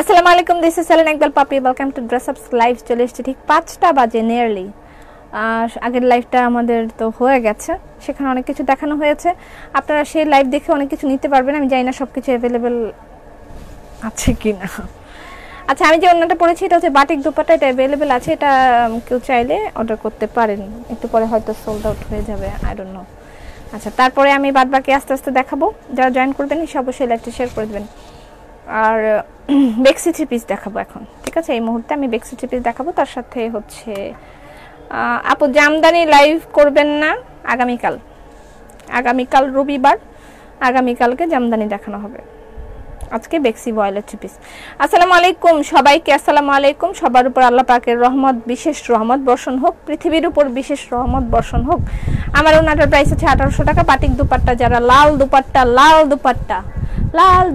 আসসালামু আলাইকুম, this is Selina Iqbal পাপি। ওয়েলকাম টু ড্রেস আপস লাইভ। চলে এসেছি ঠিক 5টা বাজে নিয়ারলি। আগের লাইভটা আমাদের তো হয়ে গেছে, সেখানে অনেক কিছু দেখানো হয়েছে। আপনারা সেই লাইভ দেখে অনেক কিছু নিতে পারবেন। আমি জানি না সব কিছু অ্যাভেলেবেল আছে কি না। আচ্ছা, আমি যে অন্যটা পড়েছি এটা হচ্ছে বাটিক দুপাট্টা, এটা অ্যাভেলেবেল আছে। এটা কেউ চাইলে অর্ডার করতে পারেন, একটু পরে হয়তো সোল্ড আউট হয়ে যাবে, আই ডোন্ট নো। আচ্ছা, তারপরে আমি বাদ বাকি আস্তে আস্তে দেখাবো। যারা জয়েন করবেন সে অবশ্যই লাইভটা শেয়ার করে দেবেন। আর বেক্সি থ্রি পিস দেখাবো এখন, ঠিক আছে? এই মুহূর্তে আমি বেক্সি থ্রি পিস দেখাবো। তার সাথে হচ্ছে আপু জামদানি লাইভ করবেন না? আগামীকাল রবিবার, আগামীকালকে জামদানি দেখানো হবে। আজকে বেক্সি বয়েলের থ্রি পিস। আসসালামু আলাইকুম সবাইকে, আসসালামু আলাইকুম। সবার উপর আল্লাহ পাকের রহমত, বিশেষ রহমত বর্ষণ হোক, পৃথিবীর উপর বিশেষ রহমত বর্ষণ হোক। আমার ওনাটার প্রাইস হচ্ছে 1800 টাকা। বাটিক দুপাট্টা, যারা লাল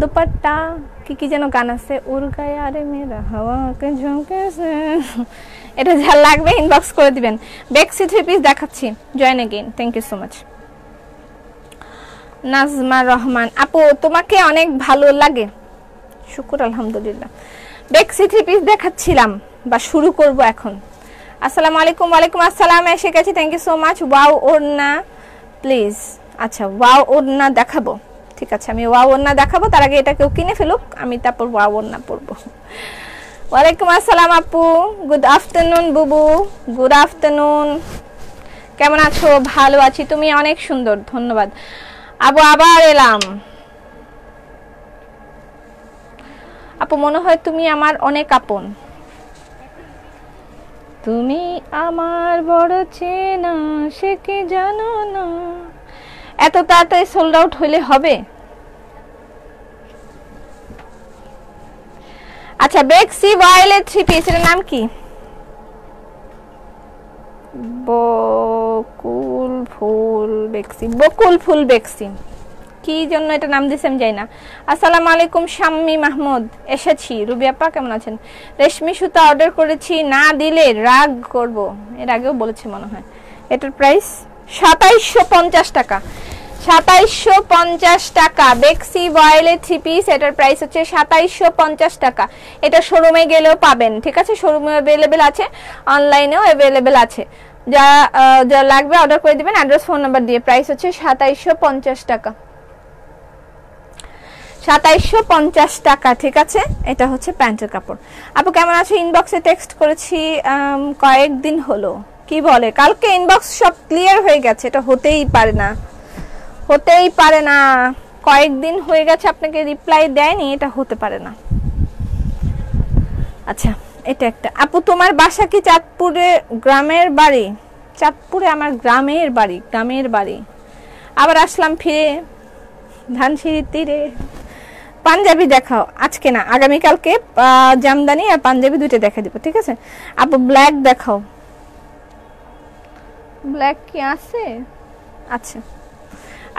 দুপাট্টা কি যেন গান আছে, উড় গায়া রে মেরা হাওয়াকে ঝুঁকেছে, এটা যা লাগবে ইনবক্স করে দিবেন। বেক্সি থ্রি পিস দেখাচ্ছি। Join again, thank you so much. Nazma Rahman আপু, তোমাকে অনেক ভালো লাগে। শুকুর আলহামদুলিল্লাহ। বেক্সি থ্রি পিস দেখাচ্ছিলাম বা শুরু করব এখন। আসসালামু আলাইকুম। ওয়ালাইকুম আসসালাম, এসে গেছি, thank you so much. Wow ওড়না প্লিজ। আচ্ছা, ওয়াও ওড়না দেখাবো, ঠিক আছে? আমি ওয়াও ওড়না দেখাবো, তার আগে এটা কেউ কিনে ফেলুক, আমি তারপর ওয়াও ওড়না পরবো। ওয়ালাইকুম আসসালাম আপু, গুড আফটারনুন বুবু, গুড আফটারনুন। কেমন আছো? ভালো আছি, তুমি অনেক সুন্দর, ধন্যবাদ আপু। আবার এলাম আপু, মনে হয় তুমি আমার অনেক আপন। তুমি আমার বড় চেনা, সে কি জানো না। এত তাড়াতাড়ি সোল্ড আউট হইলে হবে? আচ্ছা, বেক্সি ওয়াইলের থ্রি পিস, এর নাম কি? বকুল ফুল বেক্সি, কি জন্য এটা নাম দিয়েছে আমি জানি না। আসসালামু আলাইকুম শাম্মী মাহমুদ, এসেছি। রুবি আপা কেমন আছেন? রেশমি সুতা অর্ডার করেছি, না দিলে রাগ করব, এর আগেও বলেছে মনে হয়। এটার প্রাইস 2750 টাকা। 2750 টাকা বেক্সি বয়েলের থ্রি পিস, এটার প্রাইস হচ্ছে 2750 টাকা। এটা শোরুমে গেলেও পাবেন, ঠিক আছে? শোরুমে অ্যাভেলেবেল আছে, অনলাইনেও অ্যাভেলেবেল আছে। যা লাগবে অর্ডার করে দিবেন অ্যাড্রেস ফোন নাম্বার দিয়ে। প্রাইস হচ্ছে 2750 টাকা। 2750 টাকা, ঠিক আছে? এটা হচ্ছে প্যান্টের কাপড়। আপু কেমন আছে? ইনবক্সে টেক্সট করেছি কয়েকদিন হলো। কি বলে, কালকে ইনবক্স সব ক্লিয়ার হয়ে গেছে? এটা হতেই পারে না। কয়েকদিন হয়ে গেছে আপনাকে রিপ্লাই দেয়নি, এটা হতে পারে না। আচ্ছা, এটা একটা। আপু তোমার বাসা কি চাঁদপুরে? গ্রামের বাড়ি চাঁদপুরে, আমার গ্রামের বাড়ি। আবার আসলাম ফিরে ধানসিঁড়ির তীরে। পাঞ্জাবি দেখাও। আজকে না, আগামীকালকে জামদানি আর পাঞ্জাবি দুইটা দেখা দিব, ঠিক আছে? আপু ব্ল্যাক দেখাও। ব্ল্যাক কি আছে?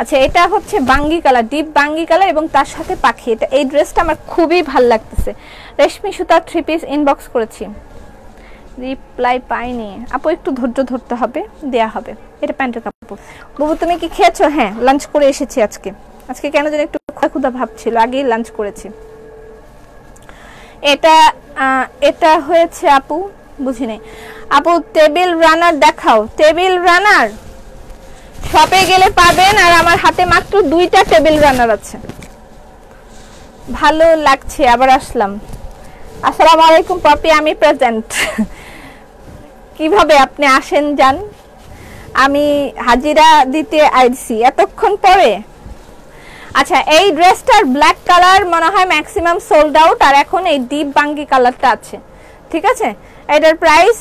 আচ্ছা, এটা হচ্ছে বাঙ্গি কালার, ডিপ বাঙ্গি কালার এবং তার সাথে পাখি। এটা, এই ড্রেসটা আমার খুবই ভাল লাগতেছে। রেশমি সুতা থ্রি পিস ইনবক্স করেছি, রিপ্লাই পাইনি। আপু একটু ধৈর্য ধরতে হবে, দেয়া হবে। এটা প্যান্টের কাপড়। বুবু তুমি কি খেয়েছো? হ্যাঁ, লাঞ্চ করে এসেছি আজকে কেন যেন একটু ক্ষুধা ভাব ছিল, আগেই লাঞ্চ করেছি। এটা হয়েছে আপু, বুঝি নাই। আপু টেবিল রানার দেখাও। টেবিল রানার শপে গেলে পাবেন, আর আমার হাতে মাত্র 2টা টেবিল রানার আছে। ভালো লাগছে, আবার আসলাম। আসসালামু আলাইকুম পপি, আমি প্রেজেন্ট। কিভাবে আপনি আসেন যান? আমি হাজিরা দিতে আইছি এতক্ষণ পরে। আচ্ছা, এই ড্রেসটার ব্ল্যাক কালার মনে হয় ম্যাক্সিমাম সোল্ড আউট, আর এখন এই ডিপ বাঙ্গি কালারটা আছে, ঠিক আছে? এটার প্রাইস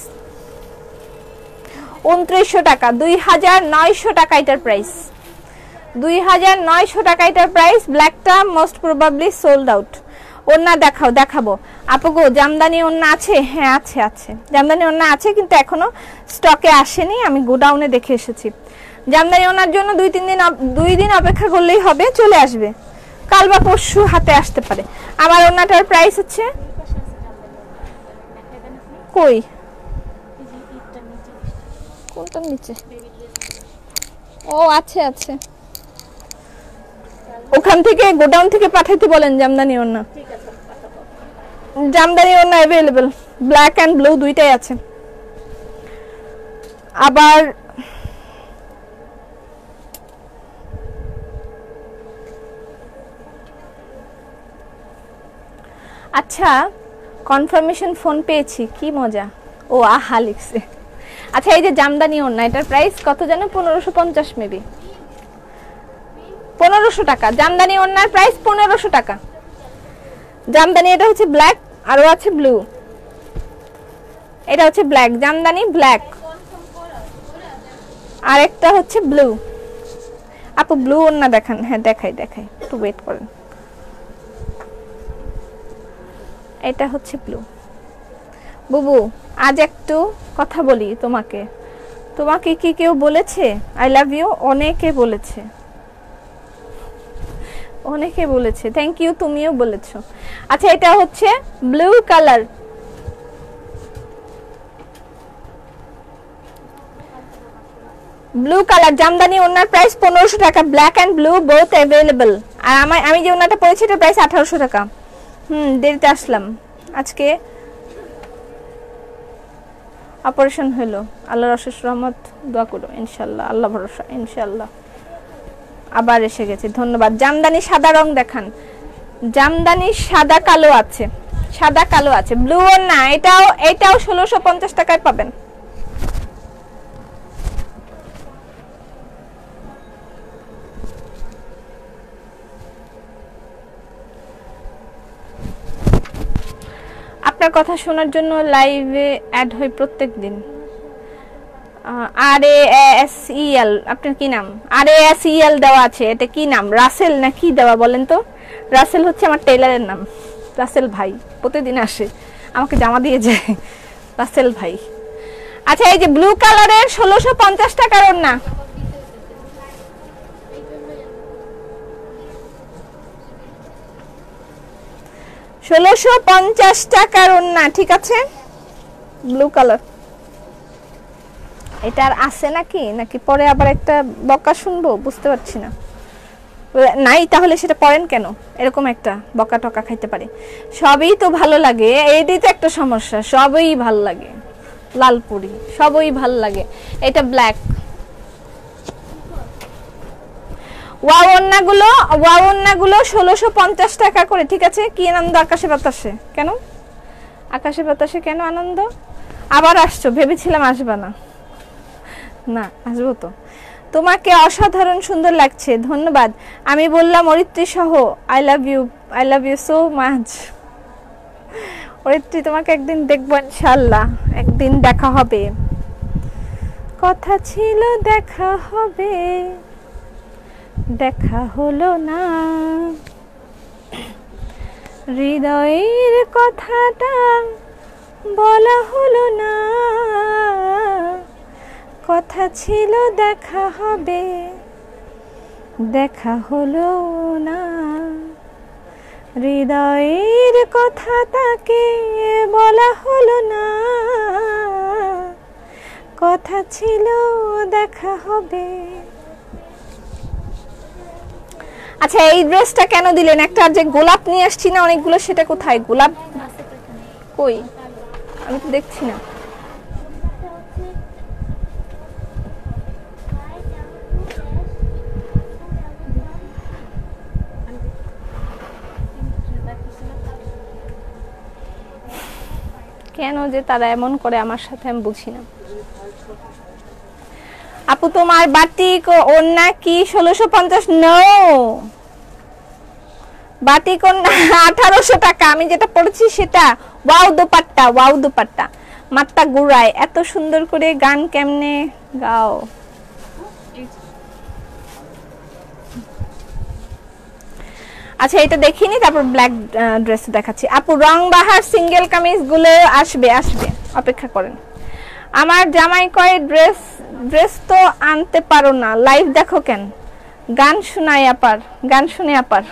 2900 টাকা। 2900 টাকা এটার প্রাইস। 2900 টাকা এটার প্রাইস। ব্ল্যাকটা মোস্ট প্রবাবলি সোল্ড আউট। ওড়না দেখাবো। আপু গো, জামদানি ওড়না আছে? হ্যাঁ আছে, জামদানি ওড়না আছে, কিন্তু এখনো স্টকে আসেনি। আমি গোডাউনে দেখে এসেছি। জামদানি ওড়নার জন্য 2 দিন অপেক্ষা করলেই হবে, চলে আসবে। কাল বা পরশু হাতে আসতে পারে। আমার ওড়নাটার প্রাইস হচ্ছে, কই কোনটার নিচে? ও আছে, ওখান থেকে গোডাউন থেকে পাঠাইতে বলেন জামদানি ওড়না। জামদানি ওড়না अवेलेबल, ব্ল্যাক এন্ড ব্লু দুইটাই আছে। আবার আচ্ছা, কনফার্মেশন ফোন পেয়েছি, কি মজা। ও আহা লিখছে। আচ্ছা, এই যে জামদানি ওড়না, এটার প্রাইস কত জানো? 1550 মেবি, 1500 টাকা। জামদানি ওড়নার প্রাইস 1500 টাকা। জামদানি, এটা হচ্ছে ব্ল্যাক, আরো আছে ব্লু। এটা হচ্ছে ব্ল্যাক, জামদানি ব্ল্যাক, আর একটা হচ্ছে ব্লু। আপু ব্লু ওড়না দেখান। হ্যাঁ দেখাই, একটু ওয়েট করেন। এটা হচ্ছে ব্লু। বুবু, আজ একটু কথা বলি তোমাকে। তোমাকে কি কেউ বলেছে আই লাভ ইউ? অনেকে বলেছে, অনেকে বলেছে। থ্যাংক ইউ, তুমিও বলেছো। আচ্ছা, এটা হচ্ছে blue colour. Blue colour jamdani ওড়নার প্রাইস 1500 টাকা। Black and blue both available. আর আমি যে ওড়নাটা পরেছি এটার প্রাইস 1800 টাকা। দেরিতে আসলাম আজকে, অপারেশন হলো। আল্লাহর অশেষ রহমত, দোয়া করো ইনশাআল্লাহ, আল্লাহ ভরসা ইনশাআল্লাহ। আবার এসে গেছে, ধন্যবাদ। জামদানি সাদা রং দেখান। জামদানি সাদা কালো আছে, সাদা কালো আছে। ব্লু ওড়না, এটাও 1650 টাকায় পাবেন। আপনার কথা শোনার জন্য লাইভে অ্যাড হই প্রত্যেকদিন। RASEL, আপনার কি নাম? RASEL দেওয়া আছে, এটা কি নাম? রাসেল না কি দেওয়া বলেন তো? রাসেল হচ্ছে আমার টেলারের নাম, রাসেল ভাই। প্রতিদিন আসে, আমাকে জামা দিয়ে যায়, রাসেল ভাই। আচ্ছা, এই যে ব্লু কালারের 1650 টাকার ওড়না। টাকার ওড়না, ঠিক আছে? Blue colour. এটা আর আছে নাকি পরে আবার একটা বকা শুনবো, বুঝতে পারছি না। নাই তাহলে সেটা পড়েন কেন? এরকম একটা বকা টকা খাইতে পারে। সবই তো ভালো লাগে, এইটাই তো একটা সমস্যা। সবই ভালো লাগে, লালপুরি সবই ভালো লাগে। এটা ব্ল্যাক। ওয়াও ওড়নাগুলো 1650 টাকা করে, ঠিক আছে? কি আনন্দ আকাশে বাতাসে। কেন আকাশে বাতাসে কেন আনন্দ? আবার আসছো, ভেবেছিলাম আসবা না। না, আসবো তো। তোমাকে অসাধারণ সুন্দর লাগছে, ধন্যবাদ। আমি বললাম অরিত্রী সহ I love you so much. Aritri, তোমাকে একদিন দেখবো ইনশাআল্লাহ, একদিন দেখা হবে। কথা ছিল দেখা হবে, দেখা হলো না। হৃদয়ের কথাটা বলা হলো না। কথা ছিল দেখা হবে, দেখা হলো না। হৃদয়ের কথা তাকে বলা হলো না। কথা ছিল দেখা হবে। আচ্ছা, এই ড্রেসটা কেন দিলেন? একটা যে গোলাপ নিয়ে আসছি না অনেকগুলো, সেটা কোথায়? গোলাপ কই? আমি তো দেখছি না। কেন যে তারা এমন করে আমার সাথে আমি বুঝি না। আপু, তোমার বাটিক ওড়না কি 1650? নো, বাটিক ওড়না 1800 টাকা। আমি যেটা পড়েছি সেটা ওয়াও দোপাট্টা, মাত্তা গুড়ায়। এত সুন্দর করে গান কেমনে গাও? আচ্ছা, এটা দেখিনি, তারপর ব্ল্যাক ড্রেস দেখাচ্ছি। আপু, রং বাহার সিঙ্গেল কামিজ গুলো আসবে, অপেক্ষা করেন। আমার জামাই কয় ড্রেস তো আনতে পারো না, লাইভ দেখো কেন? গান শুনে আপার।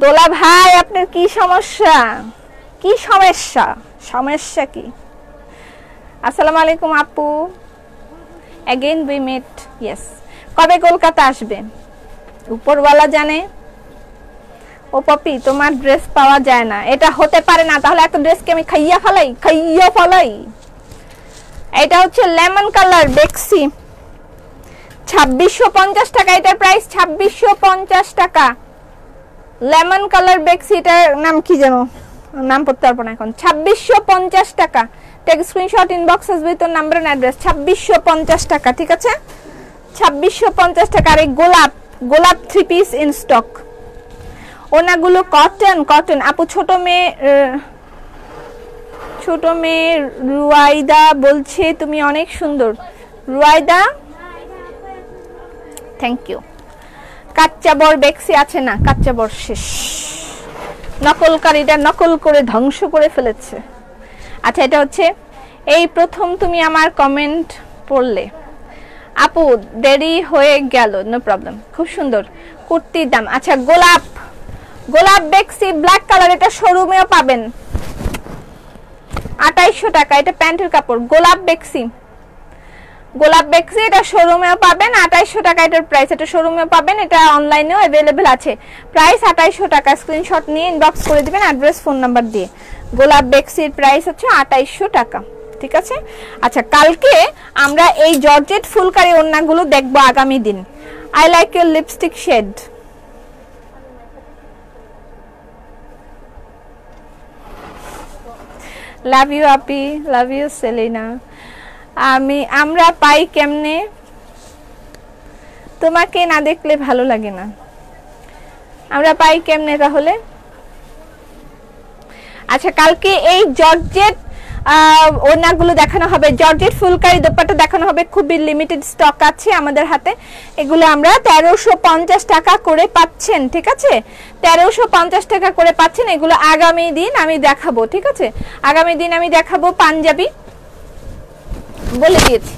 দোলা ভাই, আপনার কি সমস্যা? সমস্যা কি? আসসালামু আলাইকুম আপু, अगेन we met, yes। কবে কলকাতা আসবে? উপরওয়ালা জানে। ও পপি তোমার ড্রেস পাওয়া যায় না, এটা হতে পারে না। তাহলে একটা ড্রেসকে আমি খাইয়া ফেলাই। এটা হচ্ছে লেমন কালার বেক্সি, 2650 টাকা এটার প্রাইস, 2650 টাকা। লেমন কালার বেক্সি, এটার নাম কি জানো, নাম পড়তে পারবো না এখন। 2650 টাকা। টেক স্ক্রিনশট, ইনবক্স আসবে তোর নাম্বার এন্ড অ্যাড্রেস। 2650 টাকা, ঠিক আছে? 2650 টাকা। আর এই গোলাপ 3 পিস ইন স্টক। ওনাগুলো কটন। আপু ছোট মেয়ে রুয়াইদা বলছে তুমি অনেক সুন্দর। রুয়াইদা, থ্যাংক ইউ। কাচ্চাবর বেক্সি আছে না? কাচ্চাবর শেষ, নকলকারীরা নকল করে ধ্বংস করে ফেলেছে। আচ্ছা, এটা হচ্ছে এই প্রথম তুমি আমার কমেন্ট পড়লে আপু, দেরি হয়ে গেল, নো প্রবলেম। খুব সুন্দর কুর্তির দাম। আচ্ছা, গোলাপ বেক্সি ব্ল্যাক কালার, এটা শোরুমেও পাবেন 2800 টাকা। এটা প্যান্টের কাপড়। গোলাপ বেক্সি এটা শোরুমেও পাবেন 2800 টাকা এটার প্রাইস। এটা শোরুমেও পাবেন, এটা অনলাইনেও अवेलेबल আছে। প্রাইস 2800 টাকা। স্ক্রিনশট নিয়ে ইনবক্স করে দিবেন অ্যাড্রেস ফোন নাম্বার দিয়ে। গোলাপ বেক্সির প্রাইস হচ্ছে 2800 টাকা, ঠিক আছে? আচ্ছা, কালকে আমরা এই জর্জেট ফুলকারি ওড়নাগুলো দেখবো আগামী দিন। I like your lipstick shade. Love you আপি, লাভ ইউ সেলিনা। আমরা পাই কেমনে? তোমাকে না দেখলে ভালো লাগে না। আমরা পাই কেমনে তাহলে? আচ্ছা, কালকে এই জর্জেট ওড়নাগুলো দেখানো হবে, জর্জেট ফুলকারি দোপাট্টা দেখানো হবে। খুবই লিমিটেড স্টক আছে আমাদের হাতে। এগুলো আমরা 1350 টাকা করে পাচ্ছেন, ঠিক আছে? 1350 টাকা করে পাচ্ছেন। এগুলো আগামী দিন আমি দেখাবো, ঠিক আছে? আগামী দিন আমি দেখাবো পাঞ্জাবি, বলে দিয়েছি।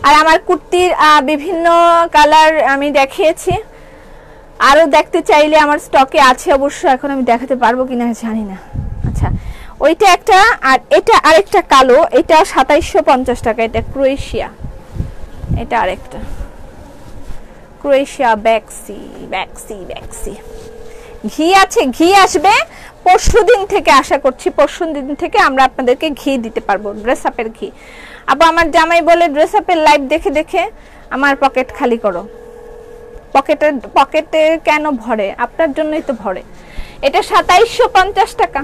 আর আমার কুর্তির বিভিন্ন কালার আমি দেখিয়েছি। আরো দেখতে চাইলে আমার স্টকে আছে অবশ্য, এখন আমি দেখাতে পারবো কিনা জানি না। আচ্ছা, ওইটা একটা, আর এটা আরেকটা কালো, এটা 2750 টাকা। এটা ক্রোয়েশিয়া, এটা আরেকটা ক্রোয়েশিয়া বেক্সি। ঘি আছে, ঘি আসবে পরশুদিন থেকে, আশা করছি পরশুদিন থেকে আমরা আপনাদেরকে ঘি দিতে পারবো, ড্রেস আপের ঘি। আবার আমার জামাই বলে ড্রেস আপের লাইভ দেখে দেখে আমার পকেট খালি করো। পকেটে কেন ভরে? আপনার জন্যই তো ভরে। এটা 2750 টাকা।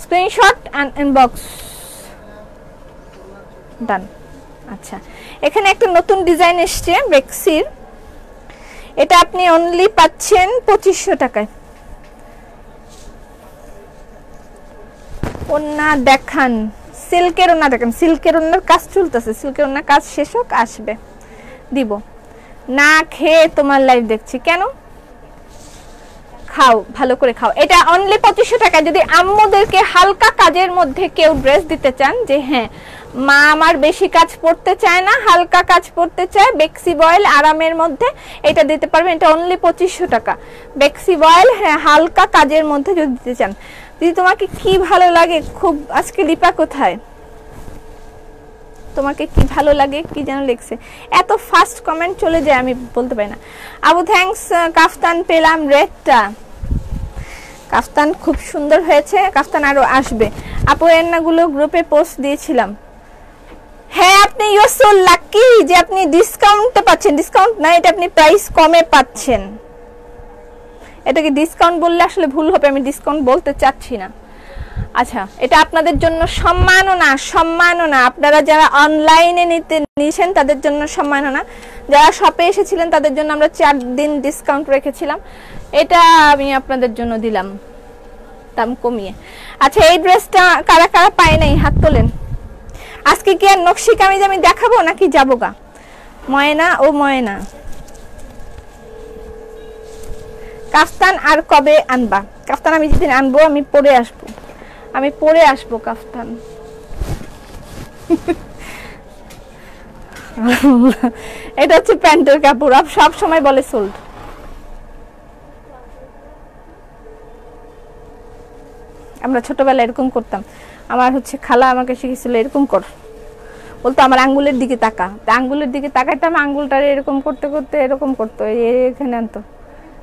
স্ক্রিনশট এন্ড ইনবক্স ডান। আচ্ছা, এখানে একটা নতুন ডিজাইন এসছে বেক্সির। এটা আপনি অনলি পাচ্ছেন 2500 টাকায়। ওন্না দেখান, সিল্কের ওন্না দেখেন। সিল্কের ওন্নার কাজ চলতেছে, সিল্কের ওন্নার কাজ শেষ হোক, আসবে দিব। না খেয়ে তোমার লাইভ দেখছি কেন? খাও, ভালো করে খাও। এটা অনলি 2500 টাকা। যদি আম্মুদেরকে হালকা কাজের মধ্যে কেউ ড্রেস দিতে চান, যে হ্যাঁ মা আমার বেশি কাজ পড়তে চায় না, হালকা কাজ পড়তে চায়, বেক্সি বয়েল আরামের মধ্যে, এটা দিতে পারবেন। এটা অনলি 2500 টাকা। বেক্সি বয়েল, হ্যাঁ হালকা কাজের মধ্যে যদি দিতে চান। যদি তোমাকে কি ভালো লাগে, খুব আজকে লিপা কোথায়, তোমাকে কি ভালো লাগে কি যেন লিখছে, এত ফাস্ট কমেন্ট চলে যায় আমি বলতে পারি না। আবু থ্যাঙ্কস। কাফতান পেলাম রেডটা, কাফতান খুব সুন্দর হয়েছে, কাফতান আরো আসবে। আপু এন্নাগুলো গ্রুপে পোস্ট দিয়েছিলাম। হ্যাঁ, আপনি ইউ আর সো লাকি যে আপনি ডিসকাউন্টে পাচ্ছেন। ডিসকাউন্ট না, এটা আপনি প্রাইস কমে পাচ্ছেন। এটাকে ডিসকাউন্ট বললে আসলে ভুল হবে, আমি ডিসকাউন্ট বলতে চাচ্ছি না। আচ্ছা, এটা আপনাদের জন্য সম্মাননা। আপনারা যারা অনলাইনে নিছেন তাদের জন্য সম্মাননা। যারা শপে এসেছিলেন তাদের জন্য আমরা 4 দিন ডিসকাউন্ট রেখেছিলাম। এটা আমি আপনাদের জন্য দিলাম দাম কমিয়ে। আচ্ছা, এই ড্রেসটা কারা কারা পায় নাই হাত তোলেন। আজকে কি আর নকশি কামিজ আমি দেখাবো নাকি যাবো গা? ময়না কাফতান আর কবে আনবা? কাফতান আমি যেদিন আনবো আমি পরে আসবো কাফতান। এটা হচ্ছে প্যান্টের কাপড়, সব সময় বলে সোল্ড। আমরা ছোটবেলায় এরকম করতাম। আমার হচ্ছে খালা আমাকে শিখেছিল এরকম কর, বলতো আমার আঙ্গুলের দিকে তাকা, আঙ্গুলের দিকে তাকাইতাম, আঙ্গুলটা এরকম করতে করতে এরকম করতো, এখানে আনতো,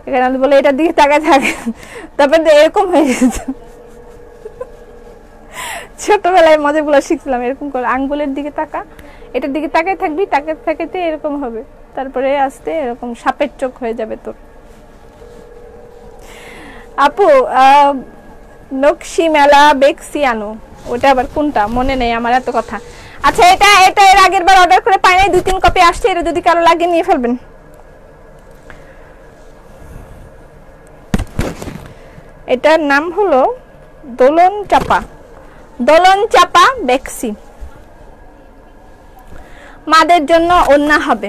এখানে আনতো, বলে এটার দিকে তাকায় থাকে, তারপর এরকম হয়ে গেছে। ছোটবেলায় মজাগুলো শিখছিলাম এরকম করে, আঙ্গুলের দিকে তাকা, এটার দিকে তাকায় থাকবি, তাকাতে তাকাতে এরকম হবে, তারপরে আস্তে এরকম সাপের চোখ হয়ে যাবে তোর। আপু নকশি মেলা বেক্সিয়ানো, ওটা আবার কোনটা মনে নেই আমার এত কথা। আচ্ছা এটা এর আগের বার অর্ডার করে পাই নাই, 2-3 কপি আসছে, এটা যদি কারো লাগে নিয়ে ফেলবেন। এটার নাম হলো দোলন চাপা বেক্সি, মাদের জন্য ওন্না হবে।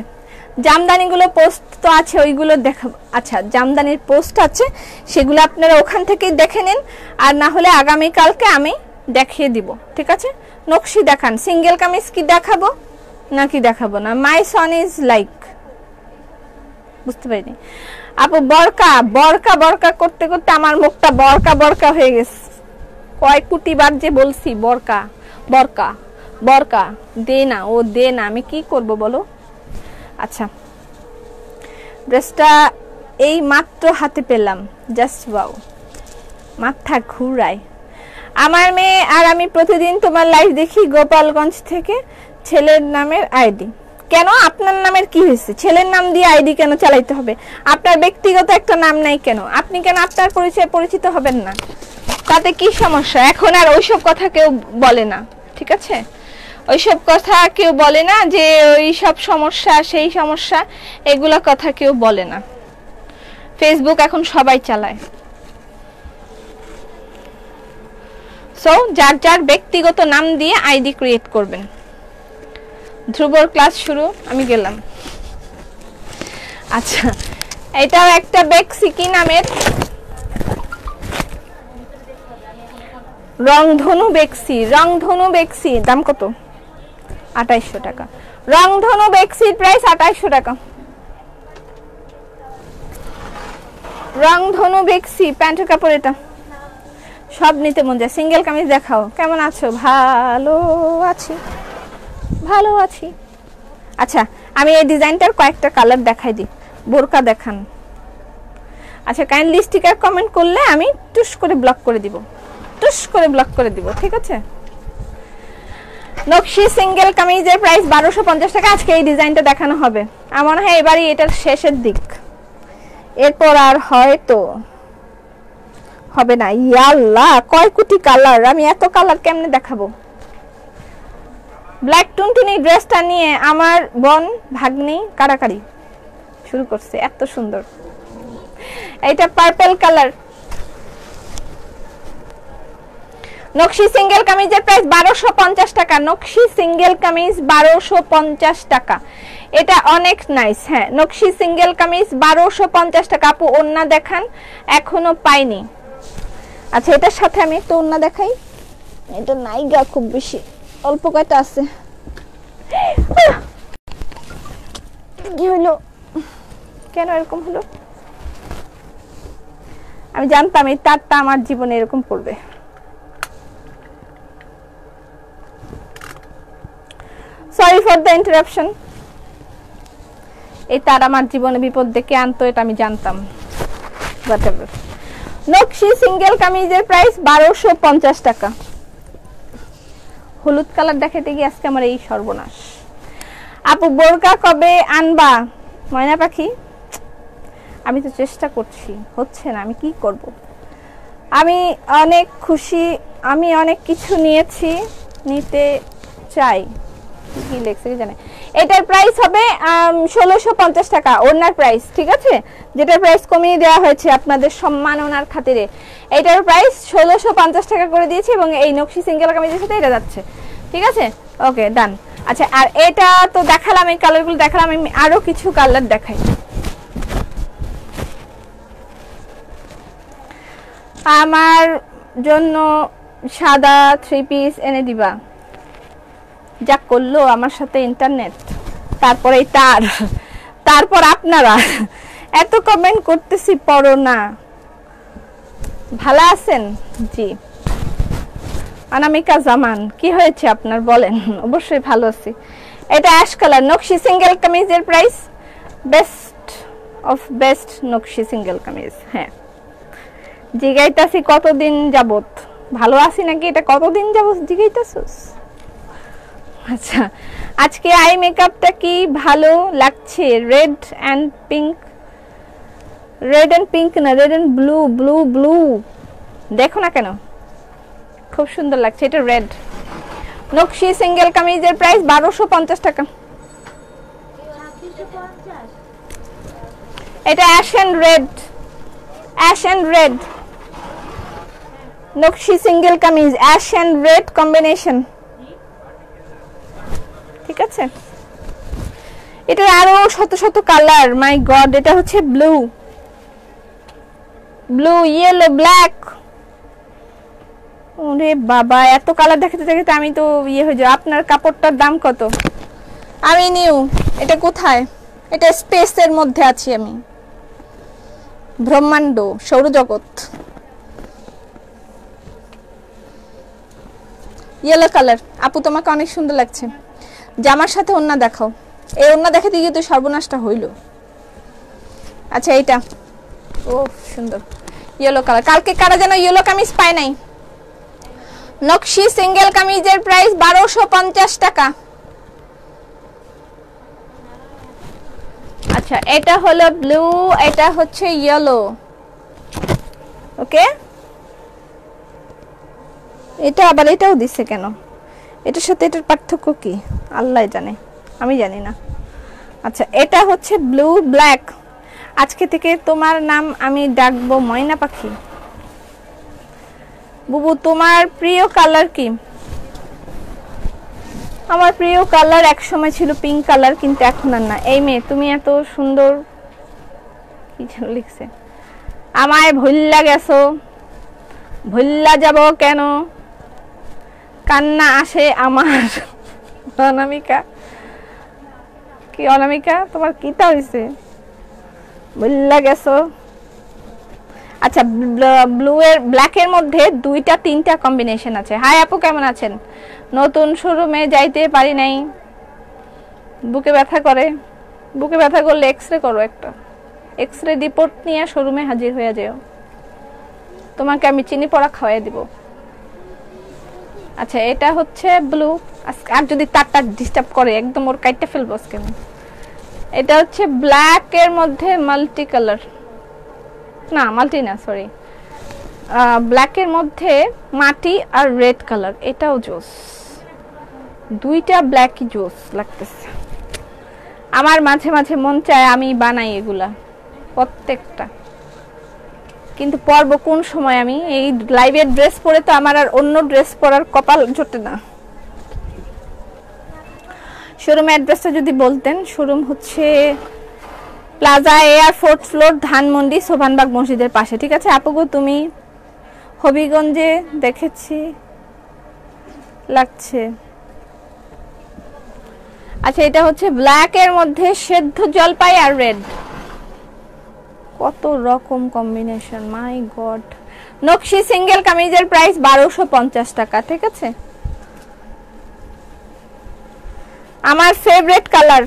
জামদানিগুলো পোস্ট তো আছে, ওইগুলো দেখাবো। আচ্ছা জামদানির পোস্ট আছে, সেগুলো আপনারা ওখান থেকেই দেখে নিন, আর না হলে আগামীকালকে আমি দেখিয়ে দিব, ঠিক আছে? নকশি দেখান, সিঙ্গেল কামিজ কি দেখাবো নাকি দেখাবো না? মাই সন ইজ লাইক, বুঝতে পারিনি আপু। বরকা করতে করতে আমার মুখটা বরকা হয়ে গেছে, কয় কোটি বার যে বলছি বরকা দে না, ও দে না, আমি কি করব বলো? আচ্ছা ড্রেসটা এই মাত্র হাতে পেলাম, জাস্ট ওয়াও, মাথা ঘুরায়। আমার মেয়ে আর আমি প্রতিদিন তোমার লাইভ দেখি গোপালগঞ্জ থেকে, ছেলের নামের আইডি। কেন আপনার নামের কি হয়েছে? ছেলের নাম দিয়ে আইডি কেন চালাইতে হবে? আপনার ব্যক্তিগত একটা নাম নাই কেন? আপনি কেন আপনার পরিচয় পরিচিত হবেন না? তাতে কি সমস্যা? এখন আর ওইসব কথা কেউ বলে না, ঠিক আছে? ওইসব কথা কেউ বলে না, যে ওই সব সমস্যা সেই সমস্যা, এগুলা কথা কেউ বলে না। ফেসবুক এখন সবাই চালায়। সো যার যার ব্যক্তিগত নাম দিয়ে আইডি ক্রিয়েট করবেন। ধ্রুবর ক্লাস শুরু, আমি গেলাম। আচ্ছা এটাও একটা বেক্সি, কি নামের? রংধনু বেক্সি, দাম কত? 2800 টাকা। রংধনু বেক্সির প্রাইস 2800 টাকা। রংধনু বেক্সি প্যান্টের কাপড়, এটা সব নিতে মন যায়। সিঙ্গেল কামিজ দেখাও, কেমন আছো? ভালো আছি। আচ্ছা আমি এই ডিজাইনটার কয়েকটা কালার দেখাই দিই। বোরকা দেখান। আচ্ছা কাইন্ডলি স্টিকার কমেন্ট করলে আমি টুস করে ব্লক করে দিব, ঠিক আছে? নকশি সিঙ্গেল কামিজের প্রাইস 1250 টাকা। আজকে এই ডিজাইনটা দেখানো হবে, আমার মনে হয় এবারই এটার শেষের দিক, এরপর আর হয়তো হবে না। ইয়াল্লাহ কয় কোটি কালার, আমি এত কালার কেমনে দেখাবো? ব্ল্যাক টুনটুনি ড্রেসটা নিয়ে আমার বোন ভাগ্নি কাড়াকাড়ি শুরু করছে, এত সুন্দর। এটা পার্পল কালার। নকশি সিঙ্গেল কামিজের প্রাইস 1250 টাকা। নকশি সিঙ্গেল কামিজ 1250 টাকা, এটা অনেক নাইস। হ্যাঁ নকশি সিঙ্গেল কামিজ 1250 টাকা। আপু ওন্না দেখান, এখনো পাইনি। আচ্ছা এটার সাথে আমি একটু ওন্না দেখাই, এটা নাইগা খুব বেশি, অল্প কয়টা আছে। কি হলো, কেন এরকম হলো? আমি জানতাম এই তারটা আমার জীবনে এরকম পড়বে। Sorry for the interruption. এই তার আমার জীবনে বিপদ ডেকে আনতো, এটা আমি জানতাম। নকশি সিঙ্গেল কামিজের প্রাইস 1250 টাকা। হলুদ কালার দেখাতে গিয়ে আজকে আমার এই সর্বনাশ। আপু বোরকা কবে আনবা? ময়না পাখি আমি তো চেষ্টা করছি, হচ্ছে না, আমি কি করব? আমি অনেক খুশি, আমি অনেক কিছু নিয়েছি, নিতে চাই। কি লেখছে কি জানে? এটার প্রাইস হবে 1650 টাকা ওনার প্রাইস, ঠিক আছে? যেটার প্রাইস কমিয়ে দেওয়া হয়েছে আপনাদের সম্মাননার খাতিরে। এটার প্রাইস 1650 টাকা করে দিয়েছি, এবং এই নকশি সিঙ্গেল কামিজের সাথে এটা যাচ্ছে, ঠিক আছে? ওকে ডান। আচ্ছা আর এটা তো দেখালাম, এই কালারগুলো দেখালাম, আমি আরো কিছু কালার দেখাই। আমার জন্য সাদা 3 পিস এনে দিবা। যা করলো আমার সাথে ইন্টারনেট, তারপরে তারপর আপনারা এত কমেন্ট করতেছি, পড়ো না। ভালো আছেন? জি অনামিকা জামান, কি হয়েছে আপনার বলেন? অবশ্যই ভালো আছি। এটা অ্যাশ কালার নকশি সিঙ্গেল কামিজের প্রাইস বেস্ট অফ বেস্ট নকশি সিঙ্গেল কামিজ। হ্যাঁ, জিগাইতাছি কতদিন যাবত ভালো আছি নাকি, এটা কতদিন যাবত জিগাইতাছস? আচ্ছা, আজকে আই মেকআপটা কি ভালো লাগছে? Red and pink, red and pink না, red and blue, blue blue, দেখো না কেন, খুব সুন্দর লাগছে। এটা রেড নকশি সিঙ্গেল কামিজের প্রাইস 1250 টাকা। এটা ash and red, ash and red নকশি single kameez, ash and red combination, ঠিক আছে? এটা আরো শত শত কালার, মাই গড। এটা হচ্ছে ব্লু, ব্লু, ইয়েলো, ব্ল্যাক। ওরে বাবা, এত কালার দেখাতে দেখাতে আমি তো ইয়ে হয়ে যাই। আপনার কাপড়টার দাম কত? আমি নিউ। এটা কোথায়? এটা স্পেসের মধ্যে আছি আমি, ব্রহ্মাণ্ড, সৌরজগৎ। ইয়েলো কালার আপু, তোমাকে অনেক সুন্দর লাগছে। জামার সাথে ওন্না দেখাও। এই ওন্না দেখাতে গিয়ে তো সর্বনাশটা হইল। আচ্ছা, এইটা ও সুন্দর ইয়েলো কালার। কালকে কারা যেন ইয়েলো কামিজ পায় নাই। নকশি সিঙ্গেল কামিজের প্রাইস 1250 টাকা। আচ্ছা, এটা হলো ব্লু, এটা হচ্ছে ইয়েলো। ওকে, এটা আবার এটাও দিছে কেন? এটার সাথে এটার পার্থক্য কি আল্লাহ জানে, আমি জানি না। আচ্ছা, এটা হচ্ছে ব্লু ব্ল্যাক। আজকে থেকে তোমার নাম আমি ডাকবো ময়না পাখি। বুবু, তোমার প্রিয় কালার কি? আমার প্রিয় কালার এক সময় ছিল পিঙ্ক কালার, কিন্তু এখন আর না। এই মেয়ে, তুমি এত সুন্দর, কি যেন লিখছে, আমায় ভুল্লা গেছো, ভুল্লা যাব কেন, কান্না আসে আমার। অনামিকা, কি অনামিকা, তোমার কিটা হইছে? ভুল্লা গেছো। আচ্ছা, ব্লু এর ব্ল্যাকের মধ্যে দুইটা তিনটা কম্বিনেশন আছে। হাই আপু, কেমন আছেন? নতুন শোরুমে যাইতে পারি নাই, বুকে ব্যথা করে। বুকে ব্যথা করলে এক্সরে করো, একটা এক্সরে রিপোর্ট নিয়ে শোরুমে হাজির হয়ে যাও, তোমাকে আমি চিনি পড়া খাওয়াই দিব। আচ্ছা, এটা হচ্ছে ব্লু। আর যদি তারটা ডিস্টার্ব করে একদম ওর কাইটটা ফেলবো আজকে। এটা হচ্ছে ব্ল্যাক এর মধ্যে মাল্টি কালার, না মাল্টি না, সরি, ব্ল্যাক এর মধ্যে মাটি আর রেড কালার। এটাও জোস, দুইটা ব্ল্যাকই জোস লাগতেছে আমার। মাঝে মাঝে মন চায় আমি বানাই এগুলা প্রত্যেকটা, কিন্তু পরবো কোন সময়? আমি এই লাইভের ড্রেস পরে তো আমার আর অন্য ড্রেস পরার কপাল জোটে না। শোরুম অ্যাড্রেসটা যদি বলতেন। শোরুম হচ্ছে plaza air 4th floor, Dhanmondi, Sobhanbagh মসজিদের পাশে। ঠিক আছে আপুগো, তুমি হবিগঞ্জে দেখেছি লাগছে। আচ্ছা, এটা হচ্ছে ব্ল্যাক এর মধ্যে সেদ্ধ জলপাই আর রেড, কত রকম কম্বিনেশন, মাই গড। নকশি সিঙ্গেল কামিজের প্রাইস 1250 টাকা। ঠিক আছে, আমার ফেভারিট কালার।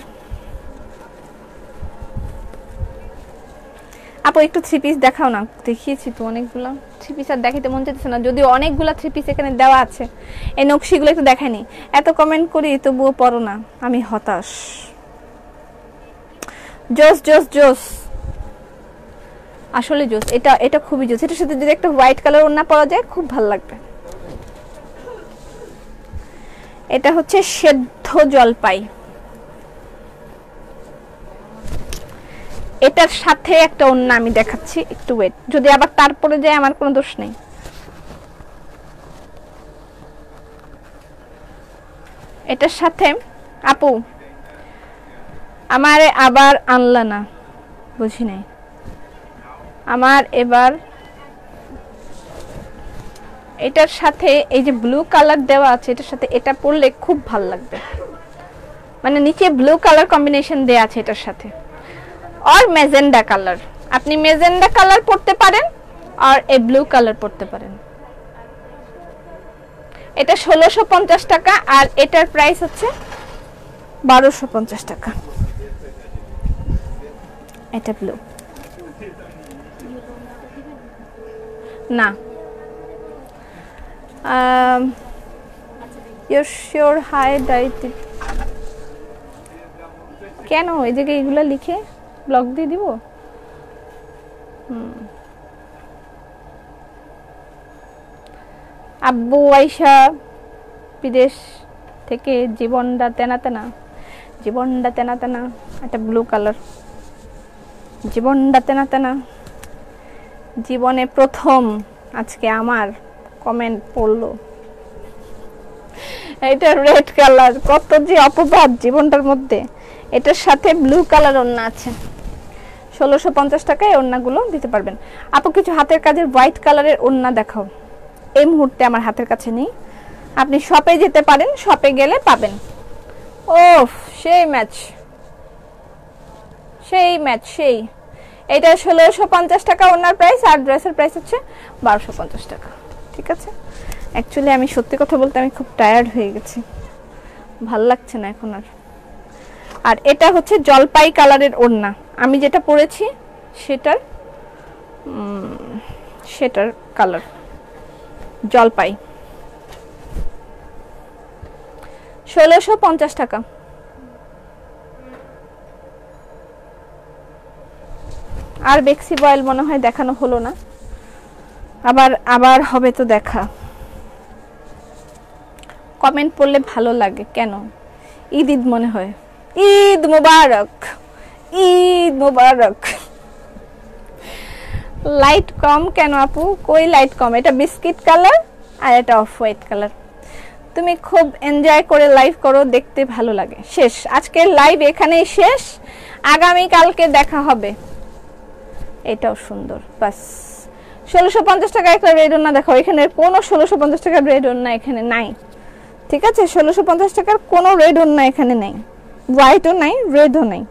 আপু একটু থ্রি পিস দেখাও না। দেখিয়েছি তো অনেকগুলা থ্রি পিস, আর দেখাইতে মন চাইতেছে না, যদিও অনেকগুলা থ্রি পিস এখানে দেওয়া আছে। এই নকশিগুলো একটু দেখাইনি, এত কমেন্ট করি তবুও পড়ো না, আমি হতাশ। জোস জোস জোস, আসলে জোস। এটা এটা খুবই জোস। এটার সাথে যদি একটা হোয়াইট কালার ওড়না পরা যায় খুব ভালো লাগবে। এটা হচ্ছে সেদ্ধ জলপাই, এটার সাথে একটা ওড়না আমি দেখাচ্ছি, একটু ওয়েট, যদি আবার তারপরে যায় আমার কোনো দোষ নেই। এটার সাথে আপু আমারে আবার আনলা না, বুঝি নাই। আমার এবার এটার সাথে এই যে ব্লু কালার দেওয়া আছে, এটার সাথে এটা পরলে খুব ভালো লাগবে। মানে নিচে ব্লু কালার কম্বিনেশন দেয়া আছে এটার সাথে, আর মেজেন্ডা কালার। আপনি মেজেন্ডা কালার পরতে পারেন আর এই ব্লু কালার পরতে পারেন। এটা 1650 টাকা আর এটার প্রাইস হচ্ছে 1250 টাকা। এটা ব্লু না, ইউর শিওর হাই ডাইট কেন এই জায়গায় এগুলো লিখে ব্লগ দিয়ে দিব? আব্বু আয়শা বিদেশ থেকে জীবনটা তেনা তেনা, জীবনটা তেনা তেনা, একটা ব্লু কালার, জীবনটা তেনা তেনা। জীবনে প্রথম আজকে আমার কমেন্ট পড়লো, এটা রেড কালার, কত যে অপবাদ জীবনটার মধ্যে। এটার সাথে ব্লু কালার ওড়না আছে, 1650 টাকায় ওড়নাগুলো দিতে পারবেন। আপু কিছু হাতের কাজের হোয়াইট কালারের ওড়না দেখাও। এই মুহূর্তে আমার হাতের কাছে নেই, আপনি শপে যেতে পারেন, শপে গেলে পাবেন। ওফ সেই ম্যাচ, সেই ম্যাচ, সেই। এটা 1650 টাকা ওনার প্রাইস আর ড্রেসের প্রাইস হচ্ছে 1250 টাকা। ঠিক আছে, অ্যাকচুয়ালি আমি সত্যি কথা বলতে আমি খুব টায়ার্ড হয়ে গেছি, ভাল লাগছে না এখন আর। আর এটা হচ্ছে জলপাই কালারের ওড়না, আমি যেটা পরেছি সেটার সেটার কালার জলপাই, 1650 টাকা। আর বেক্সি বয়েল মনে হয় দেখানো হলো না, আবার আবার হবে তো দেখা। কমেন্ট পড়লে ভালো লাগে কেন? ঈদ ঈদ মনে হয়। ঈদ মুবারক, ঈদ মুবারক। লাইট কম কেন আপু? কই লাইট কম? এটা বিস্কিট কালার আর এটা অফ হোয়াইট কালার। তুমি খুব এনজয় করে লাইভ করো, দেখতে ভালো লাগে। শেষ, আজকের লাইভ এখানেই শেষ, আগামী কালকে দেখা হবে। এটাও সুন্দর, বাস। 1650 টাকা একটা রেড ওড়না দেখাও। এখানে কোনো 1650 টাকার রেড ওড়না এখানে নাই, ঠিক আছে? 1650 টাকার কোনো রেড ওড়না এখানে নাই, হোয়াইটও নাই, রেডও নাই।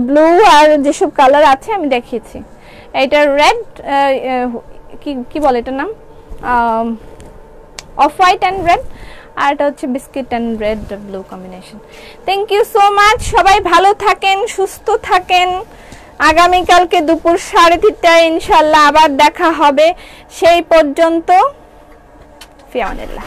ব্লু আর যেসব কালার আছে আমি দেখিয়েছি। এটা রেড, কি বলে এটার নাম, অফ হোয়াইট অ্যান্ড রেড, আর এটা হচ্ছে biscuit and red blue combination. Thank you so much, সবাই ভালো থাকেন, সুস্থ থাকেন। আগামীকালকে দুপুর 3:30টায় ইনশাল্লাহ আবার দেখা হবে। সেই পর্যন্ত ফি আমানিল্লাহ।